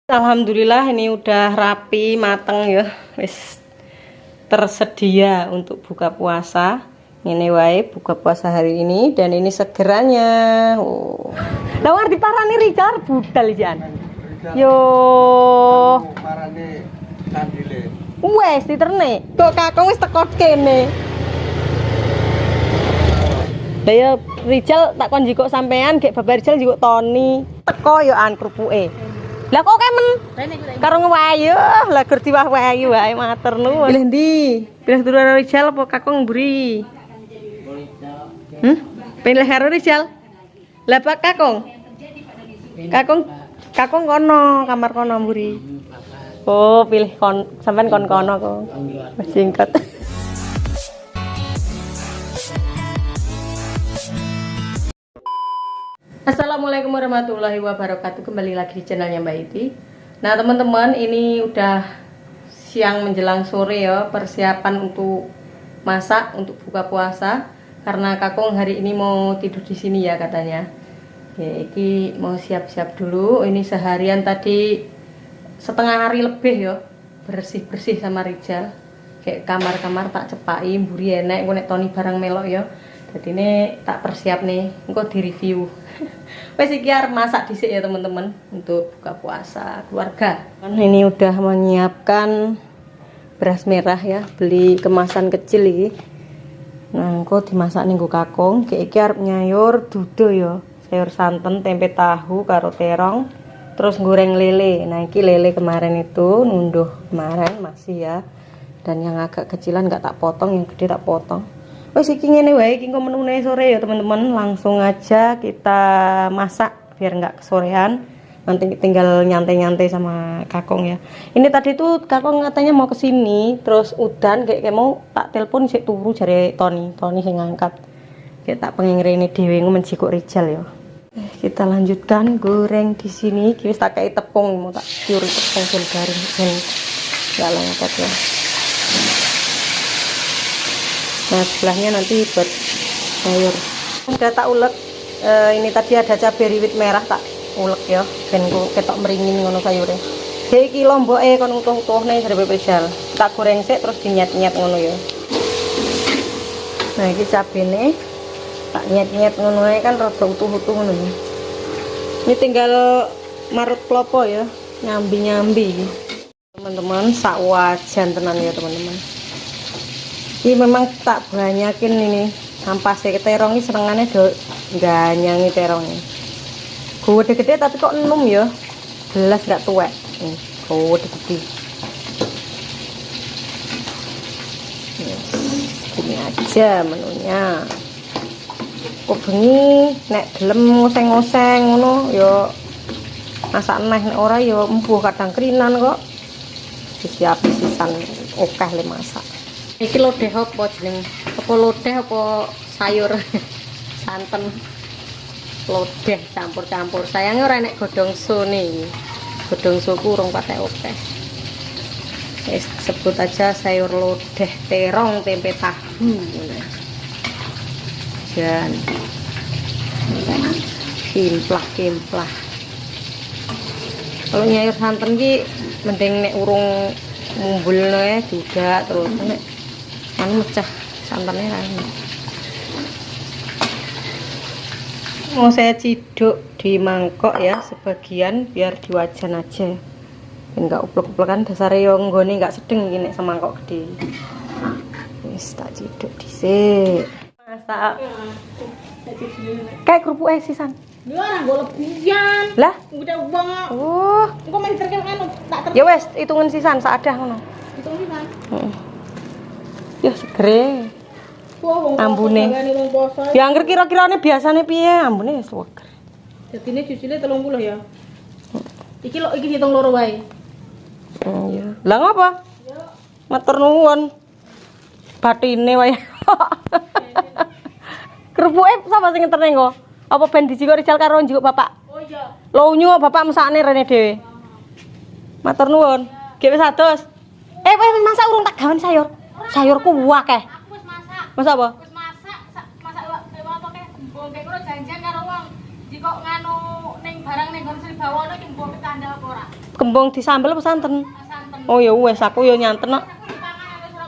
Alhamdulillah ini udah rapi, mateng ya. Wis tersedia untuk buka puasa. Ini wae buka puasa hari ini dan ini segeranya. Oh. Lawar diparani Richard budal jan. Yo. Parane kandile. Wes diterne. Kok kakung wis teko kene. Lah ya Rijal tak kon jikok sampean gek babar Rijal jikok Toni. Teko yo an krupuke. Lah kok kemen? Karo ngewayu, lah gur diwah-wayu wae matur nuwun. Pilih ndi? Pilih turu karo Rijal apa kakung mburi? Pilih karo Rijal. Lah Pak Kakung. Kakung kono, kamar kono mburi. Oh, pilih sampean kon kono kok. Wis singkat. Assalamualaikum warahmatullahi wabarakatuh. Kembali lagi di channelnya Mbak Iti. Nah teman-teman, ini udah siang menjelang sore ya, persiapan untuk masak untuk buka puasa. Karena Kakung hari ini mau tidur di sini ya katanya. Oke, ini mau siap-siap dulu. Ini seharian tadi setengah hari lebih ya bersih-bersih sama Rijal. Kayak kamar-kamar tak cepai, mburi enek, nek Toni barang melok ya. Jadi ini tak persiap nih, engko di review. Wes iki arep masak dhisik ya teman-teman untuk buka puasa keluarga. Ini udah menyiapkan beras merah ya, beli kemasan kecil iki. Nah, engko dimasak ning Kakung, iki arep nyayur dudo ya. Sayur santen, tempe tahu karo terong, terus goreng lele. Nah, iki lele kemarin itu nunduh kemarin masih ya. Dan yang agak kecilan enggak tak potong, yang gede tak potong. Wes iki ngene wae iki menune sore ya teman-teman, langsung aja kita masak biar nggak kesorean. Nanti tinggal nyantai-nyantai sama Kakung ya. Ini tadi tuh Kakung katanya mau kesini, terus udan kayak mau tak telepon sik turu jare Toni sing ngangkat. Kayak tak pengen rene dhewe menjikuk Rijal ya. Kita lanjutkan goreng di sini. Wis tak kei tepung mau tak curi tepung ben garing ben enggak lengket ya. Nah sebelahnya nanti buat sayur. Udah tak ulek. Ini tadi ada cabai rawit merah tak ulek ya. Ben ketok meringin ngono sayure. Iki lomboke kon utuh-utuhne jare Rijal. Tak goreng sik terus dinyet-nyet ngono ya. Nah iki cabene tak nyet-nyet ngono ae kan rada utuh-utuh ngono. Ini tinggal marut klopo ya. Nyambi-nyambi. Teman-teman sak wajan tenan ya teman-teman. Ini memang tak banyakin ini ampasnya terong ini senengannya ganyangi terongnya gede-gede tapi kok enum ya belas nggak tuwek gede-gede ini aja menunya kok bengi nek gelem ngoseng-ngoseng ngono yo masak neh nek ora yo embuh kadang krinan kok disiapin sisan okeh le masak. Iki lodeh apa jeneng? Apa lodeh apa sayur santen? Lodeh campur-campur. Sayangnya ora enek godhong sone iki. Godhong soku urung patek akeh. Wis sebut aja sayur lodeh terong tempe tahu. Dan kimplah. Kalau nyayur santen ki mending nek urung mumbulne juga terus nek anu mecah santannya kan. Mau saya ciduk di mangkok ya sebagian biar di wajan aja. Enggak uplek-uplek kan dasare yo nggone enggak sedeng iki nek semangkok gede. Wis tak ciduk dhisik. Masak. Kayak kerupuk sisan. Lha ora golek pisan. Lah, udah uang. Oh, Engko men terkel kan tak ya wes hitungan sisan saadah ngono. hitung pisan. Ya segere. Wong ambune. Wong poso. Ya angger kira-kirane biasane piye ambune wis seger. Dadine jujule 30 ya. Iki lho iki dihitung loro wae. Iya. Lah ngapa? Yo. Matur nuwun. Bathine wae. Kerupuke sapa sing ngenterne engko? Apa ben dijikuk Rijal karo njikuk bapak? Oh iya. Lho nyu bapak mesakne rene dhewe. Matur nuwun. Ge wis ados. Wis masak urung tak gawen sayur. Sayurku akeh. Aku wis masak. Masak apa? Wis masak apa kek mbok ngono janjian karo wong. Jika nganu ning barang ning kon Sri Bawono kembung kandha apa ora? Kembung disambel apa santen? Santen. Oh ya wes aku ya nyanten kok.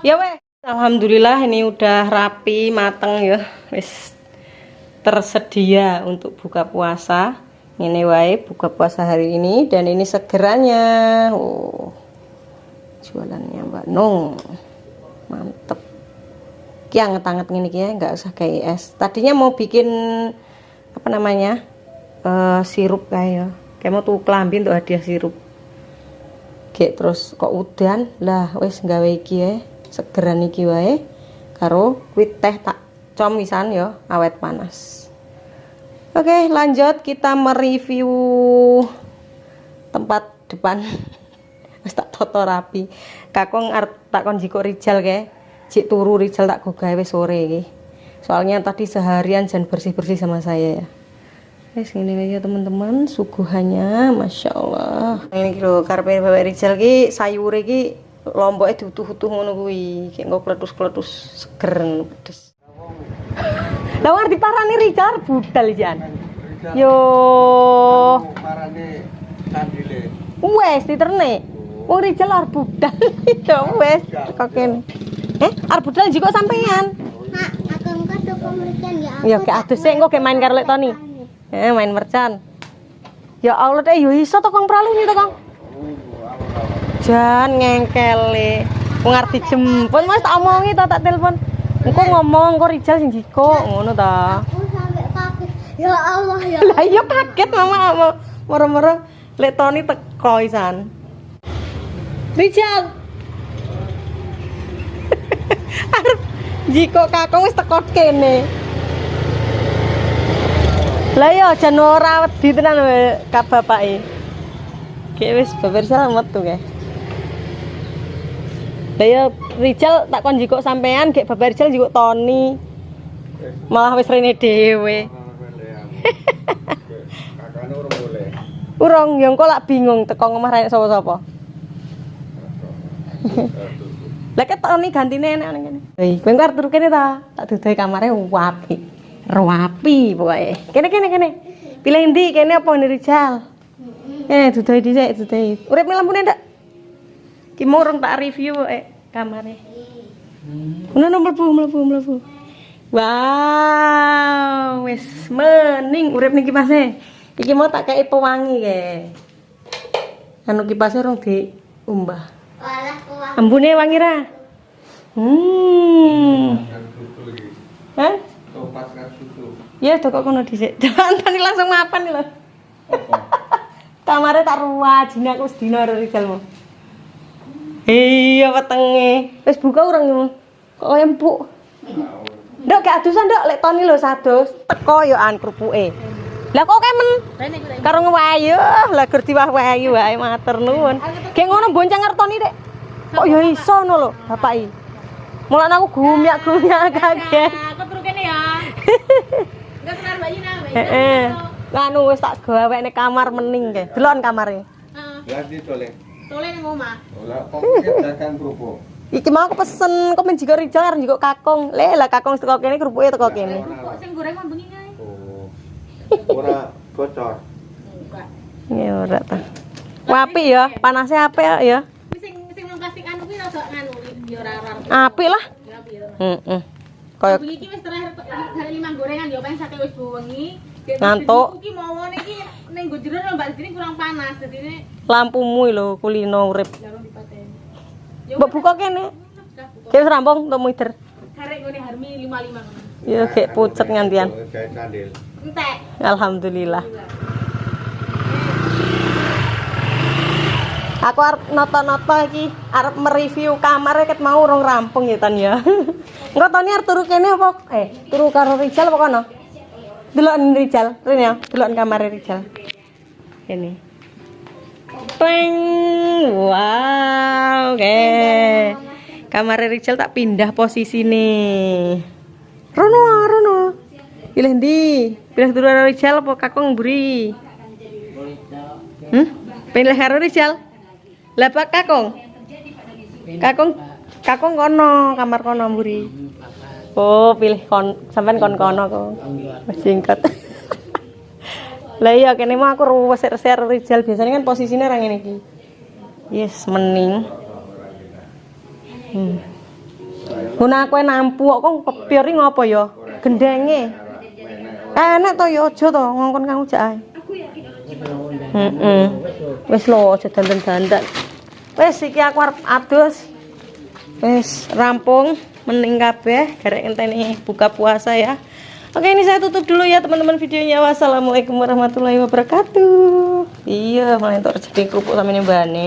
Ya wes. Alhamdulillah ini udah rapi, mateng ya. Wis tersedia untuk buka puasa. Ini wae buka puasa hari ini dan ini segeranya. Oh. Jualannya Mbak Nung. Mantep. Ki anget-anget ngene iki ya, enggak usah kayak es. Tadinya mau bikin apa namanya? Sirup kayak. Kayak mau tuh kelambi untuk hadiah sirup. Kayak terus kok udan lah wis gawe iki ya. Segeran iki wae karo kuit teh tak comisan ya awet panas. Oke, lanjut kita mereview tempat depan. Wis tak toto rapi. Kakung arep tak kon jiko Rijal ke. Jik turu Rijal tak go gawe sore iki. Soalnya tadi seharian jan bersih-bersih sama saya ya. Wis ngene ya teman-teman, suguhannya Masya Allah. Ini lho karepe Bapak Rijal ki sayure ki lomboknya diutuh-utuh ngono kuwi, kayak nggo kletus-kletus seger pedes. Lah war diparani Rijal budal jan. Yo. Parane sandile. Wes diterne. Wong Rijal arep budal. Yo wes kok kene. Arep budal jiko sampean. Kak, akang kado pemeriksaan ya. Ya gak adus sik engko ge main karo Lek Toni. Main mercan. Ya Allah yo iso to Kang pralu ni to Kang. Jan ngengkele. Wong arep dijemput Mas tak omongi to tak telepon. Engko ngomong engko Rijal sing jiko ngono ta. Aku sampai kaget. Ya Allah ya. Lah iya kaget mama moro-moro Lek Toni teko isan. Rijal. Arep jiko kakung wis teko kene. Lah iya jan ora wedi tenan ka bapake. Ki wis bebersal metu kae. Lah ya Rijal tak kon jikok sampean gek Bapak Rijal jikok Toni. Malah wis rene dhewe. Kakane urung boleh. Urung ya engko lak bingung teko ngomah rene sapa-sapa. Lah ket Toni gantine enek ning kene. Hei, kowe arep turu kene ta? Tak dudohi kamare wapi. Rapi pokoke. Kene. Pilih ndi kene apa ngene Rijal? Dudohi dhisik, dudohi. Urip lampune ndak? Ki murung tak review kamare. Ngono mlebu. Wow, wis mening urip niki Mas. Iki mau tak kei pewangi ke. Anu kipase rong diumbah. Walah kuah. Embune wangi ra? Hah? Topat kan susu. Ya kok kono dhisik. Antani langsung mapan lho. Apa? Kamare tak ruwajine aku sedina karo Rijalmu. Iya wetenge. Wis buka urung yo. Kok kaya empuk. Nduk gak adusan nduk Lek Toni lho sadus. Teko yo an krupuke. Lah kok kemen Rene iki. karo ngewayu. Lah gur diwah-wayu wae matur nuwun. Gek ngono bonceng karo Toni Dek. Kok yo iso ngono lho bapaki. Mulane aku gumyak kaget. Aku turu kene ya. Enggak kenar bayi nang. Heeh. Nganu wis tak gawekne kamar mening ke. Delon kamare. Heeh. Lah di tole. Tole ning omah. Lah pokoknya dagang kerupuk. Iki mau aku pesen kok men jiko Rijal karo jiko Kakung. Lah Kakung teko kene kerupuke teko kene. Kok sing goreng mah bengi kae. Oh. Ora bocor. Enggak. Ya ora ta. Wapi ya, panasnya apik ya. Sing nang plastik anu kuwi rada nganu ya ora. Apik lah. Ya piye to. Heeh. Kaya Bengi iki wis terakhir hari 5 gorengan ya pengen sate wis wengi. Ngantuk. Iki mawon iki ning go jero mbak dene kurang panas dadine lampumu lho kulino urip. jarang dipateni. Mbok buka kene. Ki wis rampung untuk muider. Karek ngene Harmi 55 ngono. Ya gek pucet ngantian. Gawe candil. Entek. Alhamdulillah. Aku arep noto-noto iki, arep mereview kamare ket mau urung rampung ya Tan ya. Engko Toni arep turu kene apa? Turu karo Rijal apa kono? Deloken Rijal, rene ya, deloken kamare Rijal. Kene. Peng. Wow, oke. Kamare Rijal tak pindah posisi nih. Rono. Pilih ndi? Pilih turu karo Rijal apa Kakung mburi? Pilih karo Rijal. Lah Pak Kakung. Kakung kono, kamar kono mburi. Oh, pilih sampean kon kono kok. Wis singkat. Lah iya kene mah aku ruwes share Rizal biasanya kan posisinya orang ini iki. Yes, mening. Guna aku nampu kok pepior iki ngopo ya? Gendenge. Enak to ya aja to ngongkon kang ujak ae. Wis lho aja dandan-dandan. Wis iki aku arep adus. Wis rampung mening kabeh garek ngenteni buka puasa ya. Oke, ini saya tutup dulu ya teman-teman videonya. Wassalamualaikum warahmatullahi wabarakatuh. Iya, malah entuk rezeki kerupuk sampe mbane.